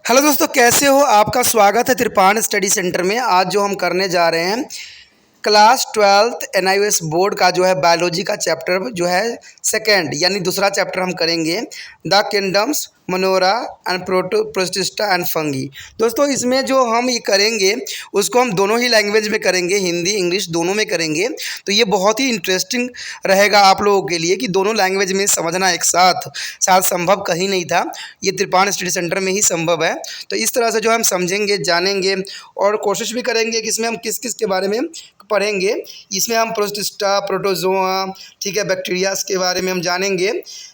Hello दोस्तों, कैसे हो? आपका स्वागत है त्रिपाण स्टडी सेंटर में। आज जो हम करने जा रहे हैं क्लास 12th एनआईओएस बोर्ड का जो है बायोलॉजी का चैप्टर जो है सेकंड यानी दूसरा चैप्टर हम करेंगे, the kingdoms Monera and protista and fungi. दोस्तों इसमें जो हम ये करेंगे उसको हम दोनों ही लैंग्वेज में करेंगे, हिंदी इंग्लिश दोनों में करेंगे। तो ये बहुत ही इंटरेस्टिंग रहेगा आप लोगों के लिए कि दोनों लैंग्वेज में समझना एक साथ शायद संभव कहीं नहीं था, ये त्रिपाण स्टडी सेंटर में ही संभव है। तो इस तरह से जो हम समझेंगे, जानेंगे और कोशिश भी करेंगे कि इसमें हम किस किस के बारे में पढ़ेंगे। इसमें हम प्रोटिस्टा, प्रोटोजोआ, ठीक है, बैक्टीरियाज के बारे में हम जानेंगे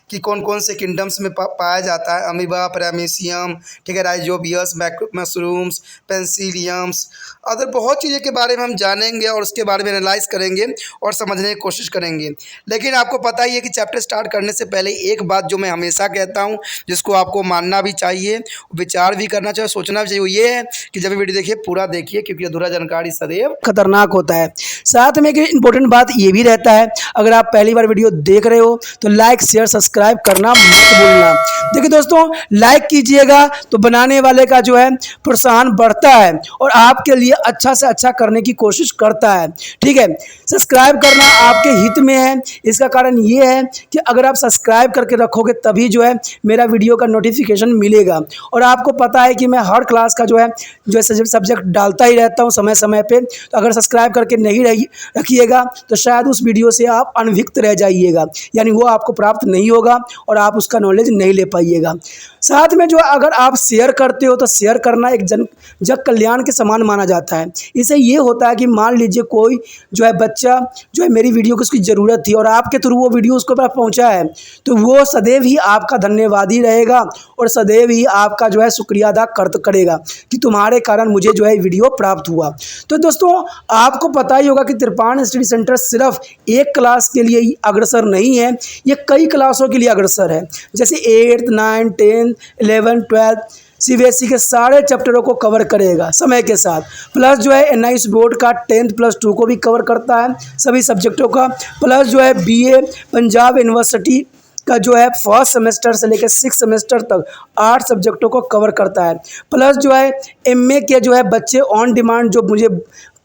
कि कौन कौन से किंगडम्स में पाया जाता है। अमीबा, पैरामीशियम, ठीक है, राइजोबियस, मशरूम्स, पेंसिलियम्स, अदर बहुत चीज़ें के बारे में हम जानेंगे और उसके बारे में एनालाइज करेंगे और समझने की कोशिश करेंगे। लेकिन आपको पता ही है कि चैप्टर स्टार्ट करने से पहले एक बात जो मैं हमेशा कहता हूँ, जिसको आपको मानना भी चाहिए, विचार भी करना चाहिए, सोचना भी चाहिए, वो ये है कि जब वीडियो देखिए पूरा देखिए, क्योंकि अधूरा जानकारी सदैव खतरनाक होता है। साथ में एक इम्पोर्टेंट बात ये भी रहता है, अगर आप पहली बार वीडियो देख रहे हो तो लाइक शेयर सब्सक्राइब करना मत भूलना। देखिए दोस्तों, लाइक कीजिएगा तो बनाने वाले का जो है प्रोत्साहन बढ़ता है और आपके लिए अच्छा से अच्छा करने की कोशिश करता है। ठीक है, सब्सक्राइब करना आपके हित में है। इसका कारण ये है कि अगर आप सब्सक्राइब करके रखोगे तभी जो है मेरा वीडियो का नोटिफिकेशन मिलेगा। और आपको पता है कि मैं हर क्लास का जो है सब्जेक्ट डालता ही रहता हूँ समय समय पे। तो अगर सब्सक्राइब करके नहीं रखिएगा तो शायद उस वीडियो से आप अनभिज्ञ रह जाइएगा, यानी वो आपको प्राप्त नहीं होगा और आप उसका नॉलेज नहीं ले पाइएगा। साथ में जो अगर आप शेयर करते हो तो शेयर करना एक जग कल्याण के समान माना जाता है। इससे ये होता है कि मान लीजिए कोई जो है बच्चा जो है मेरी वीडियो को उसकी ज़रूरत थी और आपके थ्रू वो वीडियो उसको पास पहुंचा है, तो वो सदैव ही आपका धन्यवादी रहेगा और सदैव ही आपका जो है शुक्रिया अदा करेगा कि तुम्हारे कारण मुझे जो है वीडियो प्राप्त हुआ। तो दोस्तों आपको पता ही होगा कि त्रिपाण स्टडी सेंटर सिर्फ एक क्लास के लिए ही अग्रसर नहीं है, ये कई क्लासों के लिए अग्रसर है। जैसे 8th 9th 10th 11th 12th CBSE के सारे चैप्टरों को कवर करेगा समय के साथ। प्लस जो है एनआईओएस बोर्ड का 10th+2 को भी कवर करता है, सभी सब्जेक्टों का। प्लस जो है बीए पंजाब यूनिवर्सिटी का जो है फर्स्ट सेमेस्टर से लेकर 6th सेमेस्टर तक 8 सब्जेक्टों को कवर करता है। प्लस जो है एमए के जो है बच्चे ऑन डिमांड जो मुझे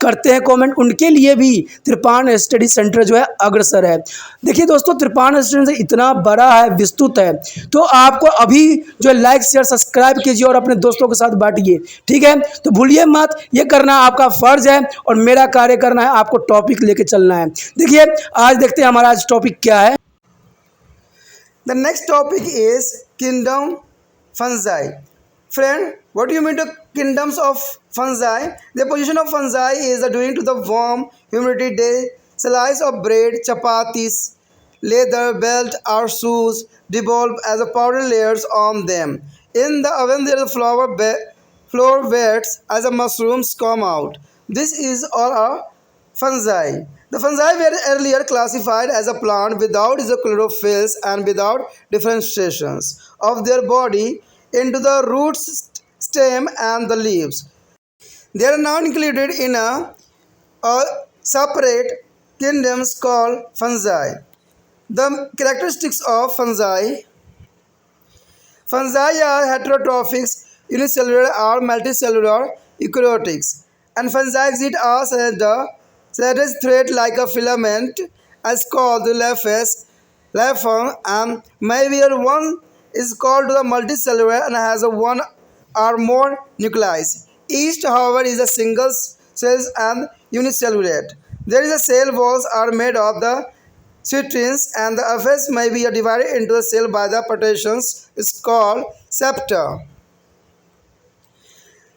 करते हैं कमेंट, उनके लिए भी त्रिपाण स्टडी सेंटर जो है अग्रसर है। देखिए दोस्तों, त्रिपाण स्टडी सेंटर इतना बड़ा है, विस्तृत है, तो आपको अभी जो है लाइक शेयर सब्सक्राइब कीजिए और अपने दोस्तों के साथ बांटिए। ठीक है, तो भूलिए मत, ये करना आपका फर्ज है और मेरा कार्य करना है आपको टॉपिक लेके चलना है। देखिए आज देखते हैं हमारा आज टॉपिक क्या है। The next topic is kingdom fungi. Friend, what do you mean to kingdoms of fungi? The position of fungi is adjoining to the warm humidity day, slice of bread, chapatis, leather, belt or shoes devolve as a powder layers on them. In the oven there is flour wets as the mushrooms come out. This is all a fungi. The fungi were earlier classified as a plant without the chlorophyll and without differentiations of their body into the roots, stem and the leaves. They are now included in a separate kingdoms called fungi. The characteristics of fungi are heterotrophic, unicellular or multicellular eukaryotics, and fungi exit as the threaded thread like a filament is called the leafon, and maybe one is called the multicellular and has a one or more nuclei. Each, however, is a single cells and unicellular. There is a cell walls are made of the citrins and the surface may be divided into the cell by the partitions is called septa.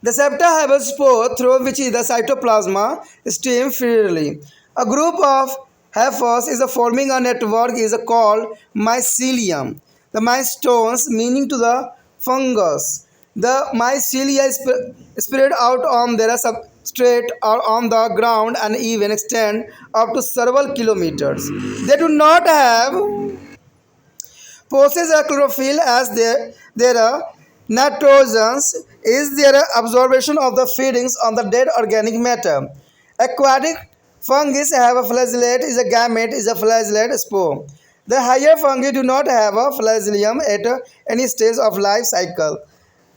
The septa have a spore through which the cytoplasm streams freely. A group of hyphos is forming a network is called mycelium. The mystones meaning to the fungus. The mycelia spread out on their substrate or on the ground and even extend up to several kilometers. They do not have possess a chlorophyll as their nitrogens is their absorption of the feedings on the dead organic matter. Aquatic fungi have a flagellate is a gamete is a flagellate spore. The higher fungi do not have a flagellum at any stage of life cycle.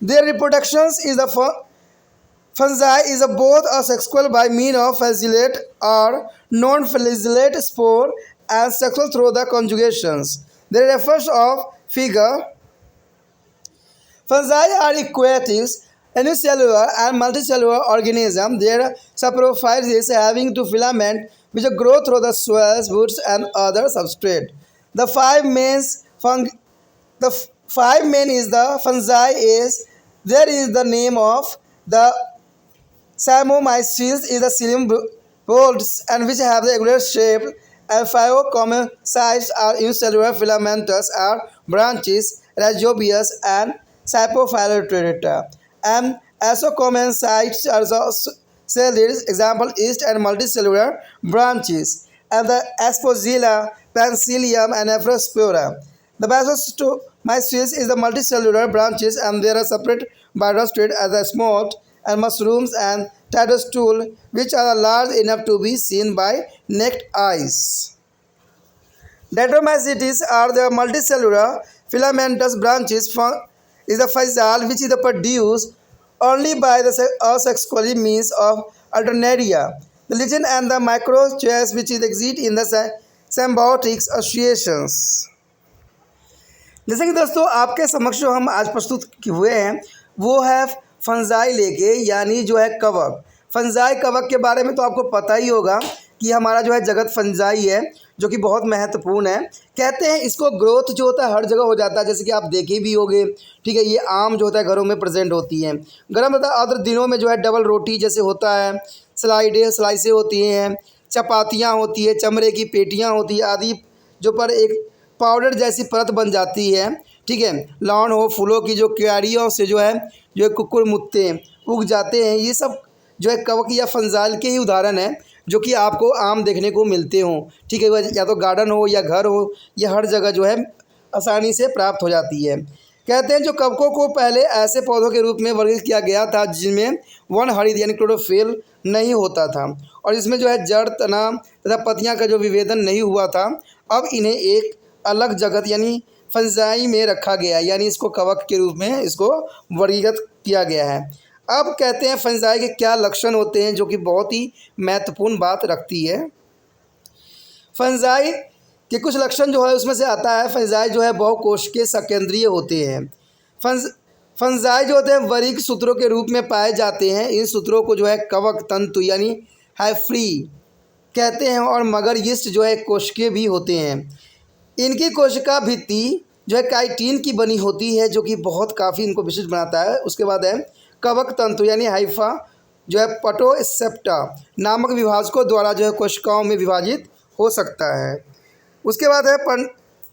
Their reproductions is the fungi is both asexual by means of flagellate or non-flagellate spore and sexual through the conjugations. They refers of figure. Fungi are aquatics, unicellular and multicellular organisms. Their saprophytes is having to filament which grow through the soils, woods and other substrate. The five main is the fungi is there is the name of the Saccharomyces is the psyllium bolts and which have the regular shape, and five common sites are unicellular filamentous are branches, rhizobious and saprophyllota. And also common sites are cellular, example yeast and multicellular branches, and the Aspergilla, Penicillium and Nephrospora. The Basitomyces is the multicellular branches and there are separate biostrid as the smolt and mushrooms and toadstool which are large enough to be seen by naked eyes. Diatomycetes are the multicellular filamentous branches is the fissile which is produced only by the asexually means of alternaria. The lichen and the microchess which is exist in the symbiotic associations. जैसे कि दोस्तों आपके समक्ष जो हम आज प्रस्तुत हुए हैं वो है फंजाई लेके यानी जो है कवक। फंजाई कवक के बारे में तो आपको पता ही होगा कि हमारा जो है जगत फंजाई है जो कि बहुत महत्वपूर्ण है। कहते हैं इसको ग्रोथ जो होता है हर जगह हो जाता है, जैसे कि आप देखे भी होंगे, ठीक है। ये आम जो होता है घरों में प्रेजेंट होती है। गर्म तथा आर्द्र दिनों में जो है डबल रोटी जैसे होता है, स्लाइसें होती हैं, चपातियाँ होती है, चमड़े की पेटियाँ होती है आदि जो पर एक पाउडर जैसी परत बन जाती है, ठीक है। लॉन हो फूलों की जो क्यारियों से जो है जो कुकुर मुत्ते उग जाते हैं, ये सब जो है कवक या फंजाइल के ही उदाहरण है जो कि आपको आम देखने को मिलते हों, ठीक है। वह या तो गार्डन हो या घर हो या हर जगह जो है आसानी से प्राप्त हो जाती है। कहते हैं जो कवकों को पहले ऐसे पौधों के रूप में वर्गीकृत किया गया था जिनमें वर्णहरित यानी क्लोरोफिल नहीं होता था और इसमें जो है जड़, तना तथा पत्तियाँ का जो विभेदन नहीं हुआ था। अब इन्हें एक अलग जगत यानी फंजाई में रखा गया है, यानी इसको कवक के रूप में इसको वर्गीकृत किया गया है। अब कहते हैं फंजाई के क्या लक्षण होते हैं जो कि बहुत ही महत्वपूर्ण बात रखती है। फंजाई के कुछ लक्षण जो है उसमें से आता है फंजाई जो है बहुकोशिकीय सकेंद्रीय होते हैं। फंजाई जो होते हैं वरीय सूत्रों के रूप में पाए जाते हैं। इन सूत्रों को जो है कवक तंतु यानी हाइफ्री कहते हैं और मगर यीस्ट जो है कोशिकीय भी होते हैं। इनकी कोशिका भित्ति जो है काइटिन की बनी होती है जो कि बहुत काफ़ी इनको विशिष्ट बनाता है। उसके बाद है कवक तंतु यानी हाइफा जो है पटोसेप्टा नामक विभाजकों द्वारा जो है कोशिकाओं में विभाजित हो सकता है। उसके बाद है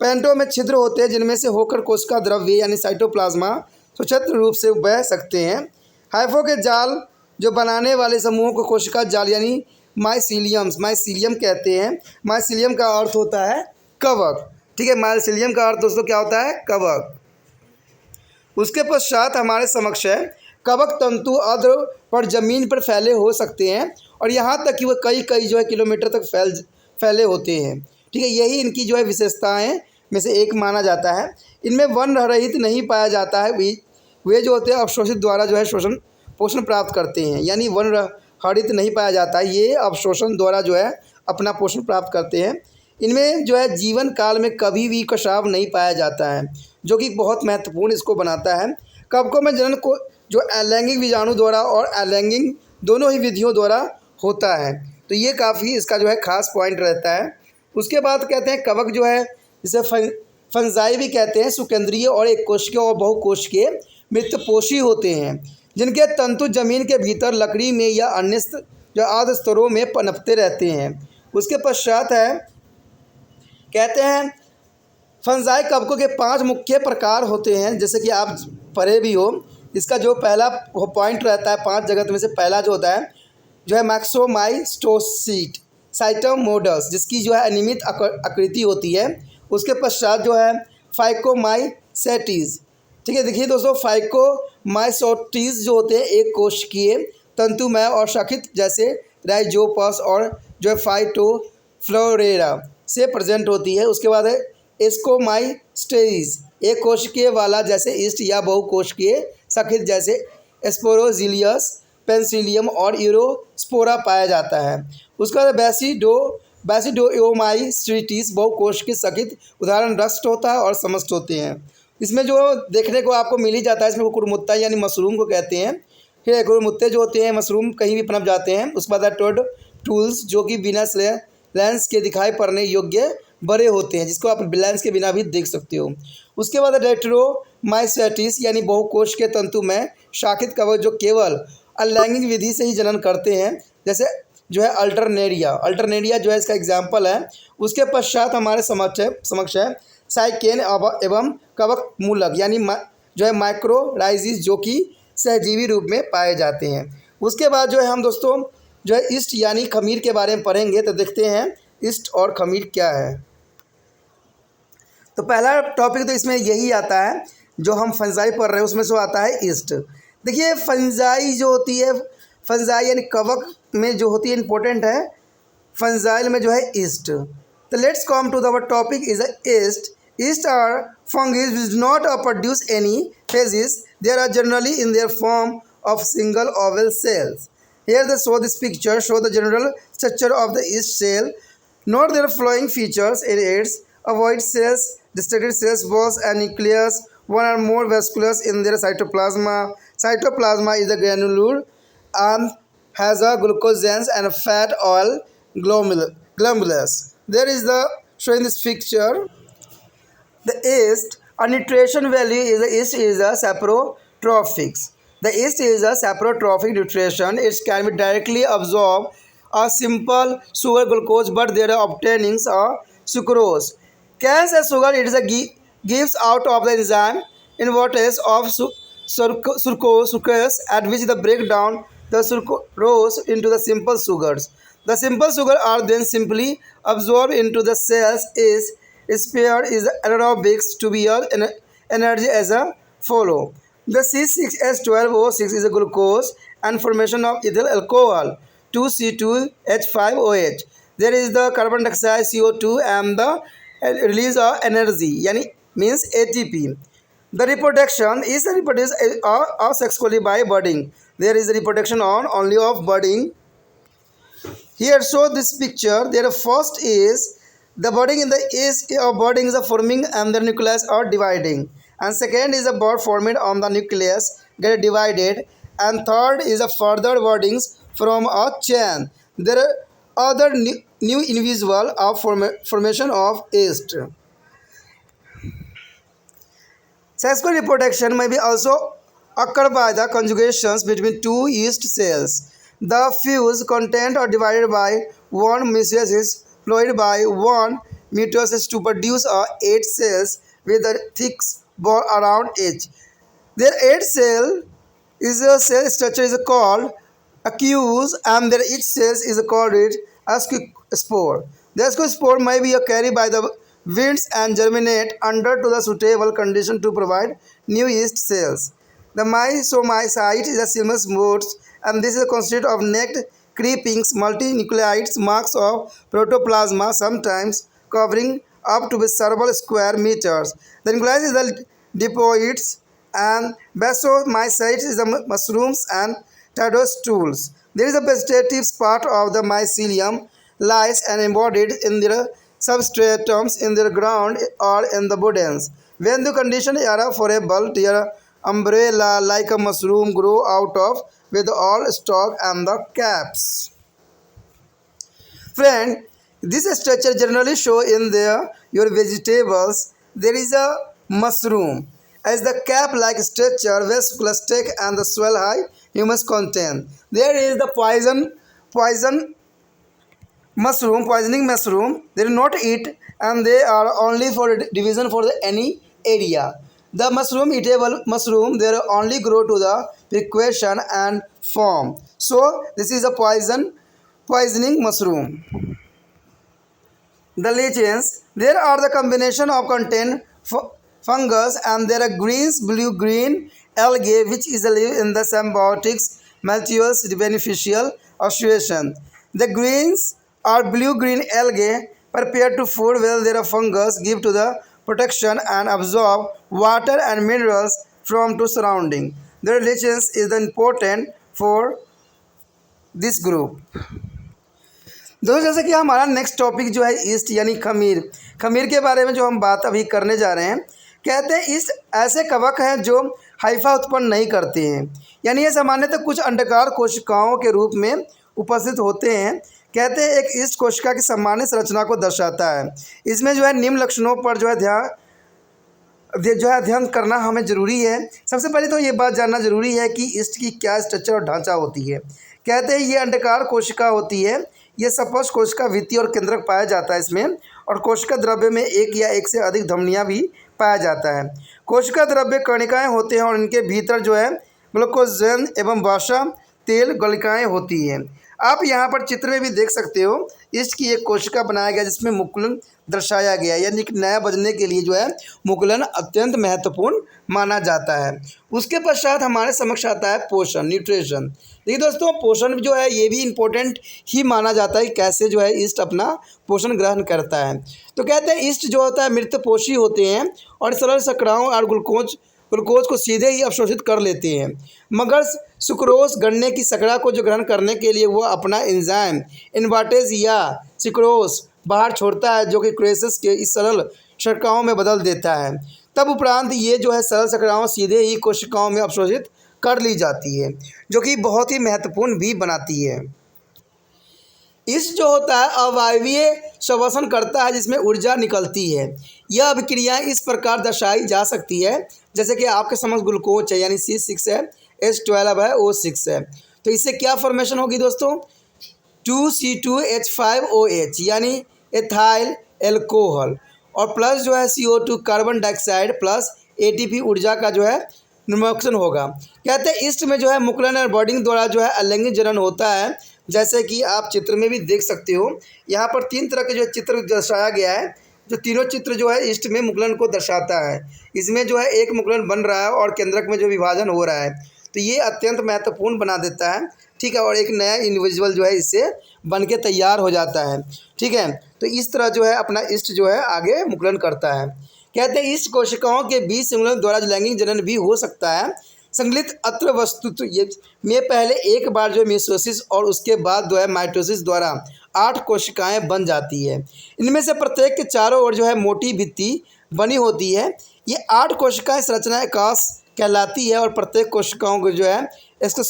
पेंटो में छिद्र होते हैं जिनमें से होकर कोशिका द्रव्य यानी साइटोप्लाज्मा स्वतंत्र रूप से बह सकते हैं। हाइफो के जाल जो बनाने वाले समूहों को कोशिका जाल यानी माइसीलियम कहते हैं। माइसीलियम का अर्थ होता है कवक, ठीक है। माइसीलियम का अर्थ दोस्तों क्या होता है? कवक। उसके पश्चात हमारे समक्ष है कवक तंतु आर्द्र पर जमीन पर फैले हो सकते हैं और यहाँ तक कि वह कई जो है किलोमीटर तक फैले होते हैं, ठीक है। यही इनकी जो है विशेषताएं में से एक माना जाता है। इनमें वन रहित नहीं पाया जाता है। वे जो होते हैं अवशोषित द्वारा जो है पोषण प्राप्त करते हैं, यानी वन हरित नहीं पाया जाता है। ये अवशोषण द्वारा जो है अपना पोषण प्राप्त करते हैं। इनमें जो है जीवन काल में कभी भी कशाव नहीं पाया जाता है जो कि बहुत महत्वपूर्ण इसको बनाता है। कवकों में जनन को जो अलैंगिक बीजाणु द्वारा और अलैंगिक दोनों ही विधियों द्वारा होता है, तो ये काफ़ी इसका जो है खास पॉइंट रहता है। उसके बाद कहते हैं कवक जो है जिसे फंजाई भी कहते हैं सुकेंद्रीय और एक कोशिकीय और बहुकोशिकीय मृतपोषी होते हैं जिनके तंतु जमीन के भीतर लकड़ी में या अन्य जो आर्द्र स्तरों में पनपते रहते हैं। उसके पश्चात है कहते हैं फंजाई कवकों के 5 मुख्य प्रकार होते हैं, जैसे कि आप पढ़े भी हो। इसका जो पहला पॉइंट रहता है 5 जगत में से पहला जो होता है जो है मैक्सोमाइस्टोसिट साइटोमोडस जिसकी जो है अनियमित आकृति होती है। उसके पश्चात जो है फाइकोमाइसेटिस, ठीक है। देखिए दोस्तों फाइकोमाइसेटिस जो होते हैं एक कोशिकीय तंतुमय और शाखित जैसे राइजोपस और जो है फाइटोफ्लोरेरा से प्रेजेंट होती है। उसके बाद है एस्कोमाइस्टेरिस एक कोशिकीय वाला जैसे ईस्ट या बहुकोशिकीय सखित जैसे एस्पोरोजिलियस, पेंसिलियम और यूरोस्पोरा पाया जाता है। उसका बैसिडोओमाइस्ट्रिटिस बहुकोश के सखित उदाहरण रस्ट होता है और समस्त होते हैं। इसमें जो देखने को आपको मिल ही जाता है, इसमें कुकुरमुत्ता यानी मशरूम को कहते हैं। फिर कुकुरमुत्ते जो होते हैं मशरूम कहीं भी पनप जाते हैं। उसके बाद टोड टूल्स जो कि बिना लेंस के दिखाई पड़ने योग्य बड़े होते हैं, जिसको आप लेंस के बिना भी देख सकते हो। उसके बाद रेट्रोमाइसेटिस यानी बहुकोश के तंतु में शाखित कवच जो केवल अलैंगिक विधि से ही जनन करते हैं, जैसे जो है अल्टरनेरिया जो है इसका एग्जाम्पल है। उसके पश्चात हमारे समक्ष है साइकेन एवं कवक मूलक यानी जो है माइक्रोराइजिस जो कि सहजीवी रूप में पाए जाते हैं। उसके बाद जो है हम दोस्तों जो है ईस्ट यानी खमीर के बारे में पढ़ेंगे। तो देखते हैं ईस्ट और खमीर क्या है। तो पहला टॉपिक तो इसमें यही आता है जो हम फंजाई पढ़ रहे हैं, उसमें से आता है ईस्ट। देखिए फंजाई जो होती है, फंजाई यानी कवक में जो होती है इंपॉर्टेंट है, फंजाइल में जो है ईस्ट। तो let's come to the topic is yeast. Yeast are fungi which do not produce any phases. They are generally in their form of single oval cells. Here they show this picture, show the general structure of the yeast cell. Note their flowing features in its ovoid cells, distinctive cells, walls and nucleus. One or more vasculars in their cytoplasma. Cytoplasma is a granular and has a glucogens and a fat oil glomerulus. There is the showing this picture. The yeast, a nutrition value is the yeast is a saprotrophic. The yeast is a saprotrophic nutrition. It can be directly absorb a simple sugar glucose, but there are obtaining a sucrose. Cans as sugar, it is a gives out of the enzyme invertase of sucrose, at which the break down the sucrose into the simple sugars. The simple sugar are then simply absorbed into the cells. Is spared is anaerobics to be energy as a follow. The C6H12O6 is a glucose and formation of ethyl alcohol 2C2H5OH. There is the carbon dioxide CO2 and the release of energy yani means ATP. The reproduction is reproduced asexually by budding. There is a reproduction on only of budding. Here show this picture. There first is the budding in the yeast of budding is a forming and the nucleus are dividing, and second is a bud formed on the nucleus get divided, and third is a further buddings from a chain. There are other new individual of formation of yeast. Sexual reproduction may be also occur by the conjugations between two yeast cells. The fused content are divided by one meiosis fluid by one mitosis to produce a 8 cells with a thick ball around each. Their 8 cell is a cell structure is called aqueous, and their each cells is called ascospore. The ascospore may be carried by the winds and germinate under to the suitable condition to provide new yeast cells. The myxomycete is a seamless modes, and this is consist of necked creepings, multinucleated marks of protoplasma, sometimes covering up to several square meters. The nucleus is the diploids, and basomycete is the mushrooms and toadstools. There is a vegetative part of the mycelium lies and embodied in their substratums in the ground or in the buddens. When the condition are favorable, their umbrella like a mushroom grow out of with all stalk and the caps. Friend, this structure generally show in your vegetables. There is a mushroom as the cap-like structure, vesicular stick and the swell high humus content. There is the poisoning mushroom. They do not eat, and they are only for division for any area. The mushroom, eatable mushroom, they only grow to the precaution and form. So this is a poisoning mushroom. The lichens, there are the combination of contain fungus, and there are greens, blue-green algae which is live in the symbiotics malleus beneficial association. The greens or blue-green algae prepare to food while their fungus give to the protection and absorb water and minerals from to surrounding. The relations is the important for this group. दोस्तों जैसे कि हमारा next topic जो है east यानी खमीर, खमीर के बारे में जो हम बात अभी करने जा रहे हैं। कहते हैं ईस्ट ऐसे कवक हैं जो हाइफा उत्पन्न नहीं करते हैं, यानी ये सामान्यतः कुछ अंडाकार कोशिकाओं के रूप में उपस्थित होते हैं। कहते हैं एक ईस्ट कोशिका की सामान्य संरचना को दर्शाता है। इसमें जो है निम्न लक्षणों पर जो है अध्ययन करना हमें ज़रूरी है। सबसे पहले तो ये बात जानना ज़रूरी है कि ईस्ट की क्या स्ट्रक्चर और ढांचा होती है। कहते हैं ये अंडाकार कोशिका होती है। ये सपोज कोशिका भित्ति और केंद्रक पाया जाता है इसमें, और कोशिका द्रव्य में एक या एक से अधिक धमनियाँ भी पाया जाता है। कोशिका द्रव्य कणिकाएँ होते हैं और इनके भीतर जो है ग्लूकोजन एवं वसा तेल गलिकाएँ होती हैं। आप यहाँ पर चित्र में भी देख सकते हो, ईस्ट की एक कोशिका बनाया गया जिसमें मुकुलन दर्शाया गया, यानी कि नया बजने के लिए जो है मुकुलन अत्यंत महत्वपूर्ण माना जाता है। उसके पश्चात हमारे समक्ष आता है पोषण, न्यूट्रिशन। देखिए दोस्तों, पोषण जो है ये भी इम्पोर्टेंट ही माना जाता है कि कैसे जो है ईस्ट अपना पोषण ग्रहण करता है। तो कहते हैं ईस्ट जो होता है मृतपोषी होते हैं और सरल शर्कराओं और ग्लूकोज को सीधे ही अवशोषित कर लेते हैं, मगर सुक्रोज गन्ने की शर्करा को जो ग्रहण करने के लिए वो अपना एंजाइम इन्वाटेज या सिक्रोज बाहर छोड़ता है, जो कि क्रेसेस के इस सरल शर्कराओं में बदल देता है। तब उपरांत ये जो है सरल शर्कराओं सीधे ही कोशिकाओं में अवशोषित कर ली जाती है, जो कि बहुत ही महत्वपूर्ण भी बनाती है। ईस्ट जो होता है अवायवीय श्वसन करता है जिसमें ऊर्जा निकलती है। यह अभिक्रियाएँ इस प्रकार दर्शाई जा सकती है जैसे कि आपके समझ ग्लूकोज है यानी C6 है, H12 है, O6 है। तो इससे क्या फॉर्मेशन होगी दोस्तों, 2C2H5OH यानी एथाइल एल्कोहल, और प्लस जो है CO2 carbon dioxide plus ATP ऊर्जा का जो है निर्मोक्षण होगा। कहते हैं ईस्ट में जो है मुकुलन और बॉडिंग द्वारा जो है अलैंगिक जनन होता है, जैसे कि आप चित्र में भी देख सकते हो। यहाँ पर 3 तरह के जो चित्र दर्शाया गया है, जो तीनों चित्र जो है ईस्ट में मुकुलन को दर्शाता है। इसमें जो है एक मुकुलन बन रहा है और केंद्रक में जो विभाजन हो रहा है, तो ये अत्यंत महत्वपूर्ण बना देता है, ठीक है। और एक नया इंडिविजुअल जो है इससे बन के तैयार हो जाता है, ठीक है। तो इस तरह जो है अपना ईस्ट जो है आगे मुकुलन करता है। कहते हैं ईस्ट कोशिकाओं के बीच संलग्न द्वारा लैंगिक जनन भी हो सकता है। संकलित अत्र वस्तुत्व ये में पहले एक बार जो मियोसिस और उसके बाद जो है माइटोसिस द्वारा 8 कोशिकाएं बन जाती है। इनमें से प्रत्येक के चारों ओर जो है मोटी भित्ति बनी होती है। ये 8 कोशिकाएं संरचना एकास कहलाती है और प्रत्येक कोशिकाओं को जो है इसको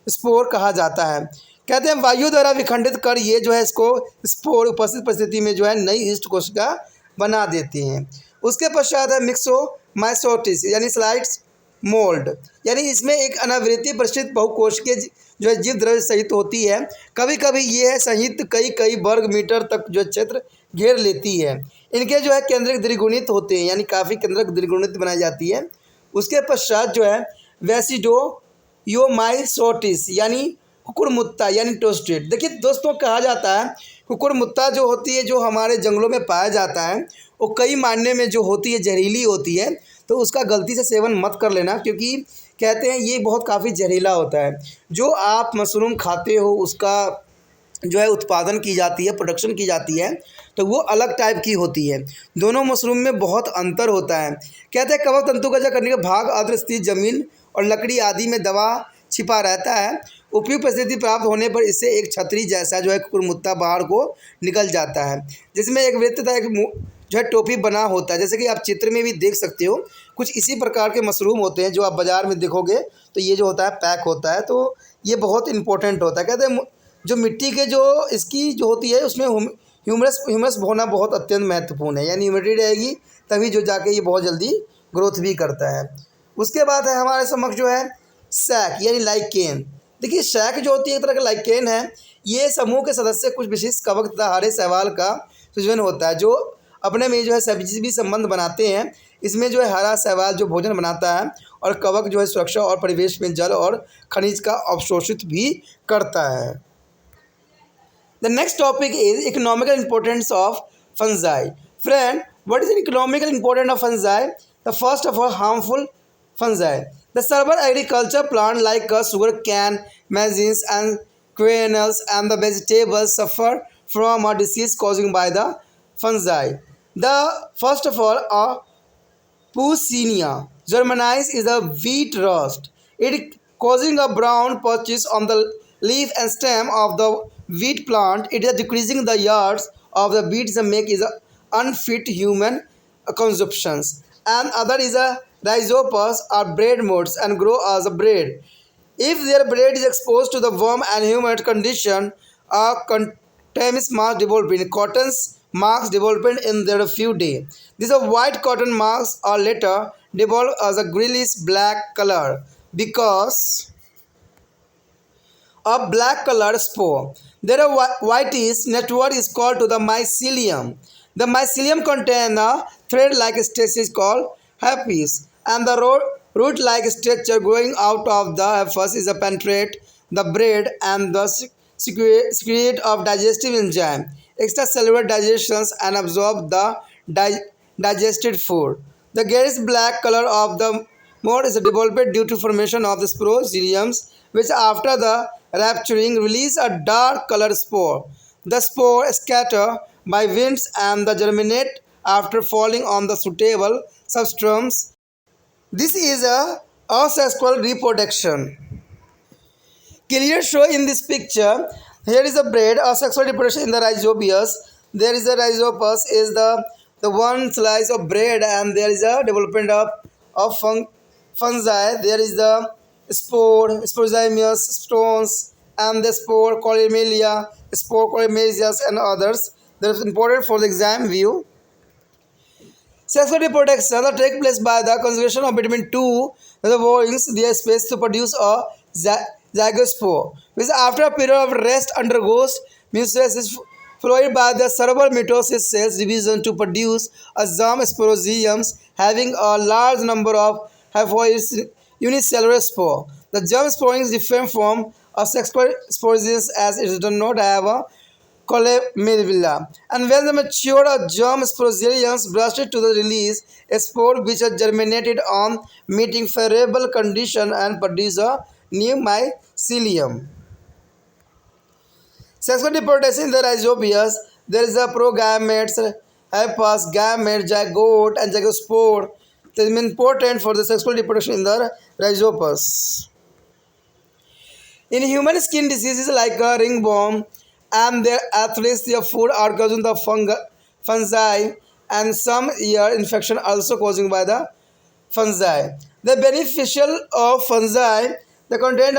स्पोर कहा जाता है। कहते हैं वायु द्वारा विखंडित कर ये जो है इसको स्पोर उपस्थित परिस्थिति में जो है नई ईस्ट कोशिका बना देते हैं। उसके पश्चात है मिक्सोमाइकोसिस यानी स्लाइड्स मोल्ड, यानी इसमें एक अनावृत्ति परिष्कृत बहुकोशिकीय जो है जीव द्रव्य सहित होती है। कभी कभी ये है सहित कई वर्ग मीटर तक जो क्षेत्र घेर लेती है। इनके जो है केंद्रक द्विगुणित होते हैं, यानी काफ़ी केंद्रक द्विगुणित बनाई जाती है। उसके पश्चात जो है वेसिडोयोमाइकोसिस यानी कुकुरमुत्ता यानी टोस्टेड। देखिए दोस्तों, कहा जाता है कुकुरमुत्ता जो होती है जो हमारे जंगलों में पाया जाता है, वो कई मायने में जो होती है जहरीली होती है, तो उसका गलती से सेवन मत कर लेना, क्योंकि कहते हैं ये बहुत काफ़ी जहरीला होता है। जो आप मशरूम खाते हो उसका जो है उत्पादन की जाती है, प्रोडक्शन की जाती है, तो वो अलग टाइप की होती है। दोनों मशरूम में बहुत अंतर होता है। कहते हैं कवक तंतु का करने का भाग आर्द्र स्थित जमीन और लकड़ी आदि में दबा छिपा रहता है। उपयुक्त परिस्थिति प्राप्त होने पर इससे एक छतरी जैसा जो है कुकुरमुत्ता बाहर को निकल जाता है, जिसमें एक वृत्त तक जो है टोपी बना होता है। जैसे कि आप चित्र में भी देख सकते हो, कुछ इसी प्रकार के मशरूम होते हैं जो आप बाज़ार में देखोगे, तो ये जो होता है पैक होता है, तो ये बहुत इंपॉर्टेंट होता है। कहते हैं जो मिट्टी के जो इसकी जो होती है उसमें ह्यूमस होना बहुत अत्यंत महत्वपूर्ण है, यानी ह्यूमिडिटी रहेगी तभी जो जाके ये बहुत जल्दी ग्रोथ भी करता है। उसके बाद है हमारे समक्ष जो है सैक यानी लाइकेन। देखिए सैक जो होती है एक तरह का लाइकेन है। ये समूह के सदस्य कुछ विशिष्ट कवक तथा हरे शैवाल का सृजन होता है, जो अपने में जो है सब्जी संबंध बनाते हैं। इसमें जो है हरा शैवाल जो भोजन बनाता है और कवक जो है सुरक्षा और परिवेश में जल और खनिज का अवशोषित भी करता है। The next topic is economical importance of fungi. Friend, what is economical importance of fungi? The first of all harmful fungi. The several agriculture plant like sugar cane, maize and quinoa and the vegetables suffer from a disease caused by the fungi. The first of all, Pousinia germanis is a wheat rust. it causing a brown patches on the leaf and stem of the wheat plant. It is decreasing the yards of the beets and make is a unfit human consumptions. And other is a rhizopus or bread modes and grow as a bread. If their bread is exposed to the warm and humid condition, a contaminous mass development, cotton's marks development in their few days. These are white cotton marks are later develop as a greenish black color because a black colored spore. Their whitish network is called to the mycelium. The mycelium contains a thread-like structure called hyphae, and the root-like structure growing out of the hyphae is a penetrate the bread and the secrete of digestive enzyme, extracellular digestions and absorb the digested food. The garish black color of the mold is developed due to formation of the sporogyriums, which after the rupturing release a dark colored spore. The spore scatter by winds and the germinate after falling on the suitable substrate. This is a asexual reproduction. Clear show in this picture. Here is a braid, asexual reproduction in the rhizobius. There is a rhizopus is the one slice of bread, and there is a development of fungi. There is the spore, sporozymius, stones, and the spore, collimelia, spore, collimasias, and others. That is important for the exam view. Sexual reproduction takes place by the conjugation of between two the ovules, their space to produce a zygospore, which after a period of rest undergoes meiosis followed by the cerebral mitosis cells division to produce a germ sporozymes having a large number of hyphoid unicellular spore. The germ sporing is different from a sexual sporozymes as it does not have a collemilla. And when the mature germ sporozymes bursted to the release a spore which are germinated on meeting favorable condition and produce a new mycelium. Sexual reproduction in the rhizobius, there is a progametes, hyphas, gamete, zygote, and zygospore. This is important for the sexual reproduction in the rhizopus. In human skin diseases like a ringworm and their athlesia food are causing the fungi and some ear infection also causing by the fungi. The beneficial of fungi, the contained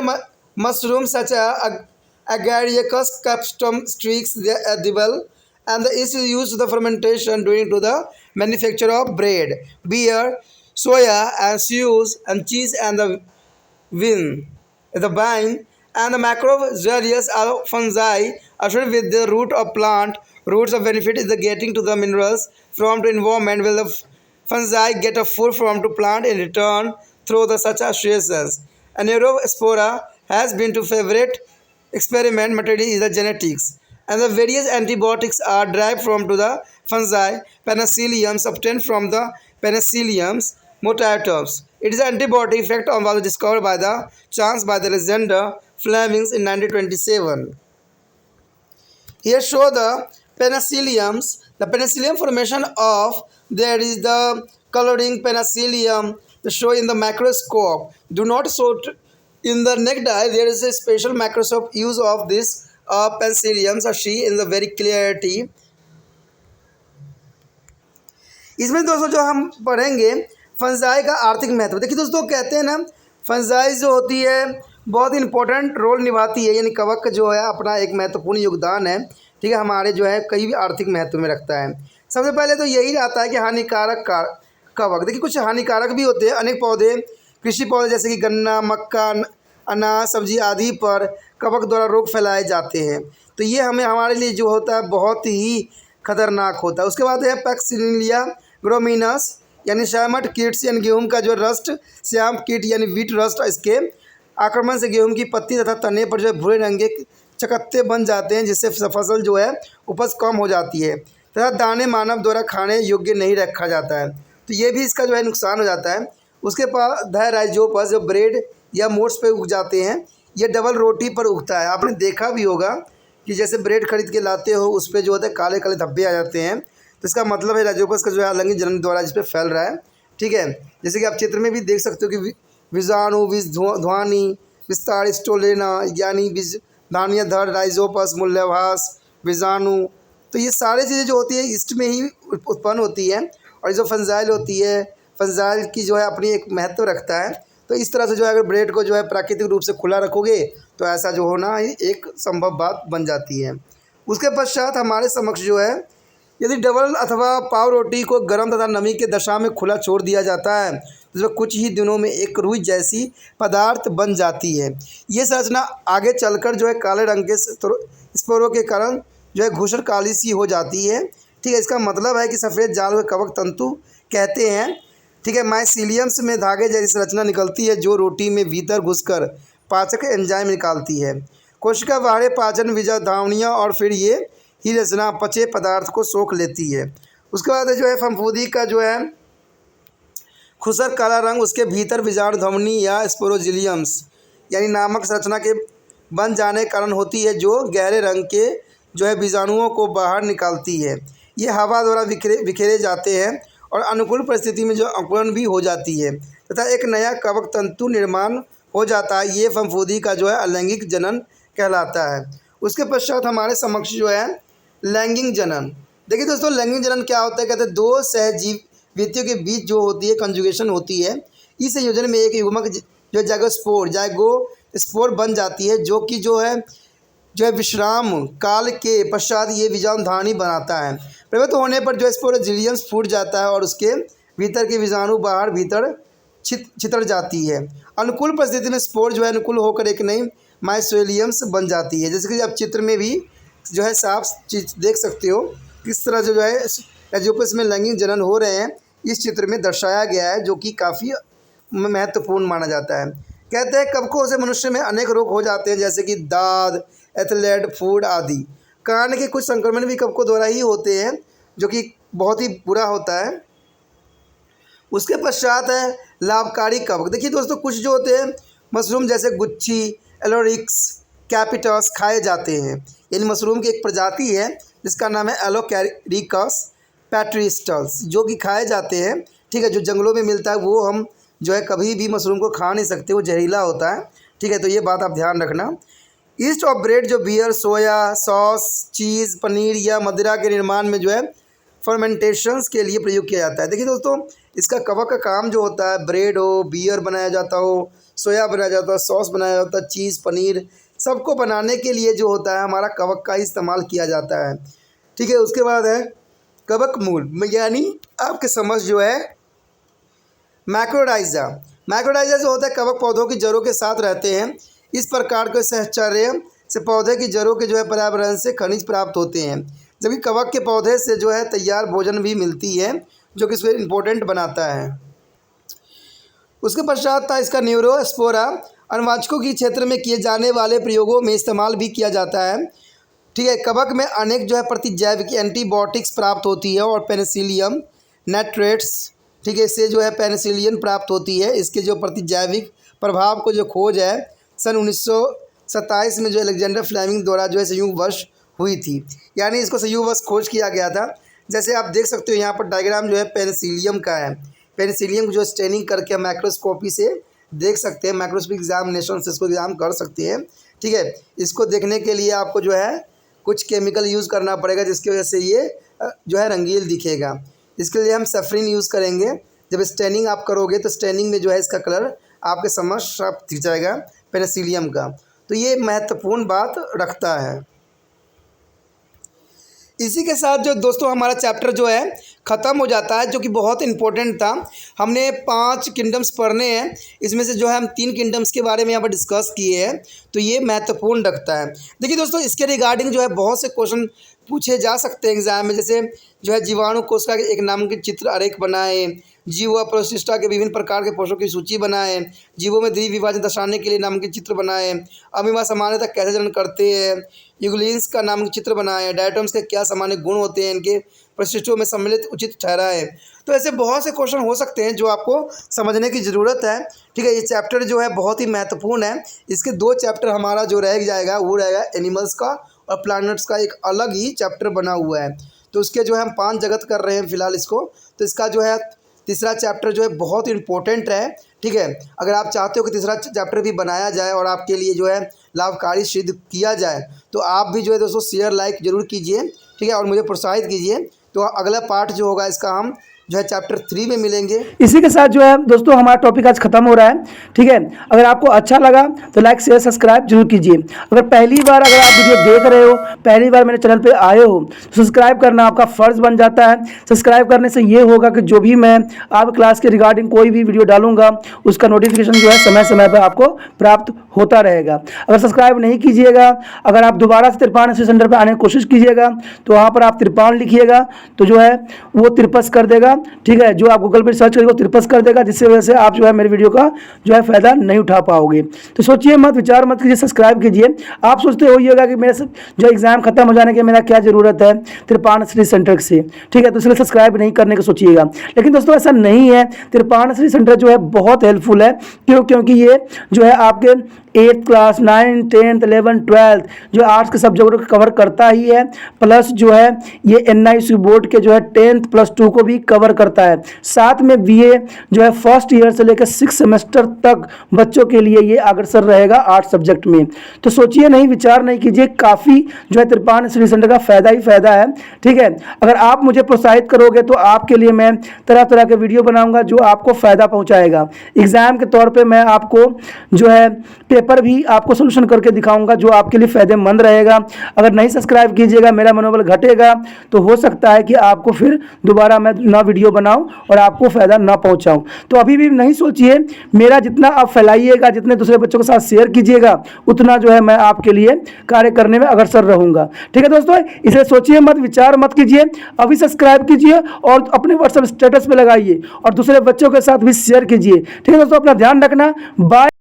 mushrooms such as Agaricus capstum streaks the edible and the is used to the fermentation during to the manufacture of bread, beer, soya and shoes and cheese and the vine and the macrogyrias are fungi associated with the root of plant. Roots of benefit is the getting to the minerals from the environment while the fungi get a food from the plant in return through the such associations. A neurospora has been to favorite experiment material is the genetics and the various antibiotics are derived from to the fungi. Penicillium obtained from the Penicillium mutatus. It is an antibiotic effect on was discovered by the chance by the Alexander Fleming in 1927. Here show the penicilliums. The penicillium formation of there is the coloring penicillium the show in the microscope. Do not show in the naked eye. There is a special microscope use of this penicilliums are see in the very clarity. इसमें दोस्तों जो हम पढ़ेंगे fungi का आर्थिक महत्व. देखिए दोस्तों कहते हैं ना फंजाई जो होती है बहुत इंपॉर्टेंट रोल निभाती है, यानी कवक जो है अपना एक महत्वपूर्ण योगदान है, ठीक है, हमारे जो है कई भी आर्थिक महत्व में रखता है. सबसे पहले तो यही आता है कि हानिकारक कवक. देखिए कुछ हानिकारक भी होते हैं. अनेक पौधे कृषि पौधे जैसे कि गन्ना, मक्का, अनाज, सब्जी आदि पर कवक द्वारा रोग फैलाए जाते हैं. तो ये हमारे लिए जो होता है बहुत ही खतरनाक होता है. उसके बाद है पैक्सिलिया ग्रोमिनस यानी श्यामट कीट्स यानी गेहूं का जो रस्ट, श्याम कीट यानी व्हीट रस्ट, इसके आक्रमण से गेहूं की पत्ती तथा तने पर जो भूरे रंग के चकत्ते बन जाते हैं जिससे फसल जो है उपज कम हो जाती है तथा दाने मानव द्वारा खाने योग्य नहीं रखा जाता है. तो ये भी इसका जो है नुकसान हो जाता है. उसके बाद है राइजोपस जो ब्रेड या मोट्स पे उग जाते हैं. ये डबल रोटी पर उगता है. आपने देखा भी होगा कि जैसे ब्रेड खरीद के लाते हो उस पर जो होता है काले काले धब्बे आ जाते हैं. तो इसका मतलब है राइजोपस का जो है अलैंगिक जन्म द्वारा जिस पर फैल रहा है. ठीक है, जैसे कि आप चित्र में भी देख सकते हो कि बीजाणु, बीज ध्वनि, विस्तार, स्टोलेना यानी बीज धान्य धड़, राइजोपस, मूल्यभास, बीजाणु। तो ये सारी चीज़ें जो होती है ईस्ट में ही उत्पन्न होती है। और जो फंजाइल होती है, फंजाइल की जो है अपनी एक महत्व रखता है। तो इस तरह से जो है अगर ब्रेड को जो है प्राकृतिक रूप से खुला रखोगे तो ऐसा जो होना ही एक संभव बात बन जाती है। उसके पश्चात हमारे समक्ष जो है यदि डबल अथवा पाव रोटी को गर्म तथा नमी के दशा में खुला छोड़ दिया जाता है तो जो कुछ ही दिनों में एक रुई जैसी पदार्थ बन जाती है। ये संरचना आगे चलकर जो है काले रंग के स्पोरों के कारण जो है घुसर काली सी हो जाती है। ठीक है, इसका मतलब है कि सफ़ेद जाल को कवक तंतु कहते हैं। ठीक है, माइसीलियम्स में धागे जैसी संरचना निकलती है जो रोटी में भीतर घुसकर पाचक एंजाइम निकालती है। कोशिका बाहरी पाचन विजा धावनियाँ और फिर ये ही रचना पचे पदार्थ को सोख लेती है। उसके बाद जो है फफूंदी का जो है खुसर काला रंग उसके भीतर बीजाणु धमनी या स्पोरोजिलियम्स यानी नामक संरचना के बन जाने के कारण होती है जो गहरे रंग के जो है बीजाणुओं को बाहर निकालती है। ये हवा द्वारा बिखेरे जाते हैं और अनुकूल परिस्थिति में जो अंकुरण भी हो जाती है तथा एक नया कवक तंतु निर्माण हो जाता है। ये फफूंदी का जो है अलैंगिक जनन कहलाता है। उसके पश्चात हमारे समक्ष जो है लैंगिक जनन। देखिए दोस्तों, लैंगिक जनन क्या होता है? कहते हैं दो सहजीवियों के बीच जो होती है कंजुगेशन होती है। इस संयोजन में एक युग्मक जो जाइगो स्पोर बन जाती है जो कि विश्राम काल के पश्चात ये बीजाणु धानी बनाता है। प्रवृत्त होने पर जो स्पोरोजिलियम्स फूट जाता है और उसके भीतर के बीजाणु बाहर भीतर छितर जाती है। अनुकूल परिस्थिति में स्पोर जो है अनुकूल होकर एक नई माइसेलियम्स बन जाती है। जैसे कि आप चित्र में भी जो है साफ चीज देख सकते हो किस तरह जो है एजोपस में लैंगिक जनन हो रहे हैं, इस चित्र में दर्शाया गया है जो कि काफ़ी महत्वपूर्ण माना जाता है। कहते हैं कवकों से मनुष्य में अनेक रोग हो जाते हैं जैसे कि दाद, एथलेट, फूड आदि। कान के कुछ संक्रमण भी कवकों द्वारा ही होते हैं जो कि बहुत ही बुरा होता है। उसके पश्चात है लाभकारी कवक। देखिए दोस्तों, कुछ जो होते हैं मशरूम जैसे गुच्ची, एलोरिक्स, कैपिटस खाए जाते हैं। यानी मशरूम की एक प्रजाति है जिसका नाम है एलोकैरिकस पैट्रिस्टल्स जो कि खाए जाते हैं। ठीक है, जो जंगलों में मिलता है वो हम जो है कभी भी मशरूम को खा नहीं सकते, वो जहरीला होता है। ठीक है, तो ये बात आप ध्यान रखना। ईस्ट ऑफ ब्रेड जो बियर, सोया सॉस, चीज़, पनीर या मदिरा के निर्माण में जो है फर्मेंटेशंस के लिए प्रयोग किया जाता है। देखिए दोस्तों, इसका कवक का काम जो होता है ब्रेड हो, बियर बनाया जाता हो, सोया बनाया जाता है, सॉस बनाया जाता है, चीज़, पनीर, सबको बनाने के लिए जो होता है हमारा कवक का इस्तेमाल किया जाता है। ठीक है, उसके बाद है कवक मूल यानी आपके समझ जो है मैक्रोडाइजा। मैक्रोडाइजा जो होता है कवक पौधों की जड़ों के साथ रहते हैं। इस प्रकार के सहचर्य से पौधे की जड़ों के जो है पर्यावरण से खनिज प्राप्त होते हैं, जबकि कवक के पौधे से जो है तैयार भोजन भी मिलती है जो कि इसको इम्पोर्टेंट बनाता है। उसके पश्चात था इसका न्यूरोस्पोरा। अनुवाचकों की क्षेत्र में किए जाने वाले प्रयोगों में इस्तेमाल भी किया जाता है। ठीक है, कवक में अनेक जो है प्रतिजैविक एंटीबायोटिक्स प्राप्त होती है और पेनिसिलियम नाइट्रेट्स, ठीक है, इससे जो है पेनिसिलिन प्राप्त होती है। इसके जो प्रतिजैविक प्रभाव को जो खोज है सन 1927 में जो अलेक्जेंडर फ्लेमिंग द्वारा जो है संयोगवश हुई थी। यानी इसको संयोगवश खोज किया गया था। जैसे आप देख सकते हो यहाँ पर डायग्राम जो है पेनिसिलियम का है। पेनिसिलियम जो स्टेनिंग करके माइक्रोस्कोपी से देख सकते हैं, माइक्रोस्कोपिक एग्जामिनेशन से इसको एग्जाम कर सकते हैं। ठीक है, इसको देखने के लिए आपको जो है कुछ केमिकल यूज़ करना पड़ेगा जिसकी वजह से ये जो है रंगील दिखेगा। इसके लिए हम सफरीन यूज़ करेंगे। जब स्टेनिंग आप करोगे तो स्टेनिंग में जो है इसका कलर आपके समझ साफ दिख जाएगा पेनिसिलियम का। तो ये महत्वपूर्ण बात रखता है। इसी के साथ जो दोस्तों हमारा चैप्टर जो है ख़त्म हो जाता है, जो कि बहुत इंपॉर्टेंट था। हमने 5 किंगडम्स पढ़ने हैं, इसमें से जो है हम 3 किंगडम्स के बारे में यहाँ पर डिस्कस किए हैं, तो ये महत्वपूर्ण रखता है। देखिए दोस्तों, इसके रिगार्डिंग जो है बहुत से क्वेश्चन पूछे जा सकते हैं एग्जाम में। जैसे जो है जीवाणु कोशिका के एक नामांकित चित्र आरेख बनाए, जीव व प्रोसिस्टा के विभिन्न प्रकार के कोषों की सूची बनाए, जीवों में द्विविभाजन दर्शाने के लिए नामांकित चित्र बनाए, अमीबा सामान्यतः कैसे जनन करते हैं, यूग्लिन्स का नामांकित चित्र बनाए, डायटम्स के क्या सामान्य गुण होते हैं, इनके प्रशिष्टों में सम्मिलित उचित ठहराए। तो ऐसे बहुत से क्वेश्चन हो सकते हैं जो आपको समझने की ज़रूरत है। ठीक है, ये चैप्टर जो है बहुत ही महत्वपूर्ण है। इसके 2 चैप्टर हमारा जो रह जाएगा वो रहेगा एनिमल्स का और प्लैनेट्स का, एक अलग ही चैप्टर बना हुआ है। तो उसके जो है हम 5 जगत कर रहे हैं फ़िलहाल इसको। तो इसका जो है तीसरा चैप्टर जो है बहुत इंपॉर्टेंट है, ठीक है। अगर आप चाहते हो कि तीसरा चैप्टर भी बनाया जाए और आपके लिए जो है लाभकारी सिद्ध किया जाए, तो आप भी जो है दोस्तों शेयर लाइक ज़रूर कीजिए, ठीक है, और मुझे प्रोत्साहित कीजिए। तो अगला पार्ट जो होगा इसका हम जो है चैप्टर 3 में मिलेंगे। इसी के साथ जो है दोस्तों हमारा टॉपिक आज खत्म हो रहा है, ठीक है। अगर आपको अच्छा लगा तो लाइक शेयर सब्सक्राइब जरूर कीजिए। अगर पहली बार अगर आप वीडियो देख रहे हो, पहली बार मेरे चैनल पे आए हो, तो सब्सक्राइब करना आपका फ़र्ज़ बन जाता है। सब्सक्राइब करने से ये होगा कि जो भी मैं आप क्लास के रिगार्डिंग कोई भी वीडियो डालूंगा उसका नोटिफिकेशन जो है समय समय पर आपको प्राप्त होता रहेगा। अगर सब्सक्राइब नहीं कीजिएगा, अगर आप दोबारा से त्रिपाण स्टडी सेंटर पर आने की कोशिश कीजिएगा तो वहाँ पर आप त्रिपाण लिखिएगा तो जो है वो तिरपस कर देगा, ठीक है। जो आप गूगल पर सर्च करेंगे वो तिरपस कर देगा, जिससे वजह से आप जो है मेरे वीडियो का जो है फ़ायदा नहीं उठा पाओगे। तो सोचिए मत, विचार मत कीजिए, सब्सक्राइब कीजिए। आप सोचते होइएगा कि मेरे जो एग्ज़ाम खत्म हो जाने के मेरा क्या ज़रूरत है त्रिपाण स्टडी सेंटर से, ठीक है, तो इसलिए सब्सक्राइब नहीं करने का सोचिएगा। लेकिन दोस्तों ऐसा नहीं है, त्रिपाण स्टडी सेंटर जो है बहुत हेल्पफुल है। क्योंकि ये जो है आपके 8th class 9th 10th 11th 12th जो आर्ट्स के सब्जेक्ट को कवर करता ही है, प्लस जो है ये NIC बोर्ड के जो है 10th प्लस 2 को भी कवर करता है। साथ में BA जो है फर्स्ट ईयर से लेकर 6 सेमेस्टर तक बच्चों के लिए ये अग्रसर रहेगा आर्ट्स सब्जेक्ट में। तो सोचिए नहीं, विचार नहीं कीजिए, काफ़ी जो है त्रिपाण स्टडी सेंटर का फ़ायदा ही फ़ायदा है, ठीक है। अगर आप मुझे प्रोत्साहित करोगे तो आपके लिए मैं तरह तरह के वीडियो बनाऊंगा जो आपको फ़ायदा पहुंचाएगा। एग्ज़ाम के तौर पे मैं आपको जो है पेपर भी आपको सोल्यूशन करके दिखाऊंगा जो आपके लिए फ़ायदेमंद रहेगा। अगर नहीं सब्सक्राइब कीजिएगा, मेरा मनोबल घटेगा, तो हो सकता है कि आपको फिर दोबारा मैं ना वीडियो बनाऊं और आपको फ़ायदा ना पहुंचाऊं। तो अभी भी नहीं सोचिए, मेरा जितना आप फैलाइएगा, जितने दूसरे बच्चों के साथ शेयर कीजिएगा, उतना जो है मैं आपके लिए कार्य करने में अग्रसर रहूँगा, ठीक है दोस्तों। इसे सोचिए मत, विचार मत कीजिए, अभी सब्सक्राइब कीजिए और अपने व्हाट्सएप स्टेटस पे लगाइए और दूसरे बच्चों के साथ भी शेयर कीजिए, ठीक है दोस्तों। अपना ध्यान रखना, बाय।